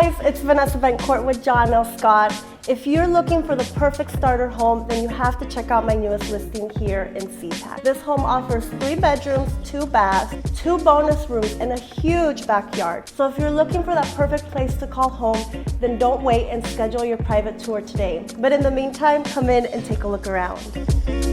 guys, it's Vanessa Bencourt with John L. Scott. If you're looking for the perfect starter home, then you have to check out my newest listing here in SeaTac. This home offers 3 bedrooms, 2 baths, 2 bonus rooms, and a huge backyard. So if you're looking for that perfect place to call home, then don't wait and schedule your private tour today. But in the meantime, come in and take a look around.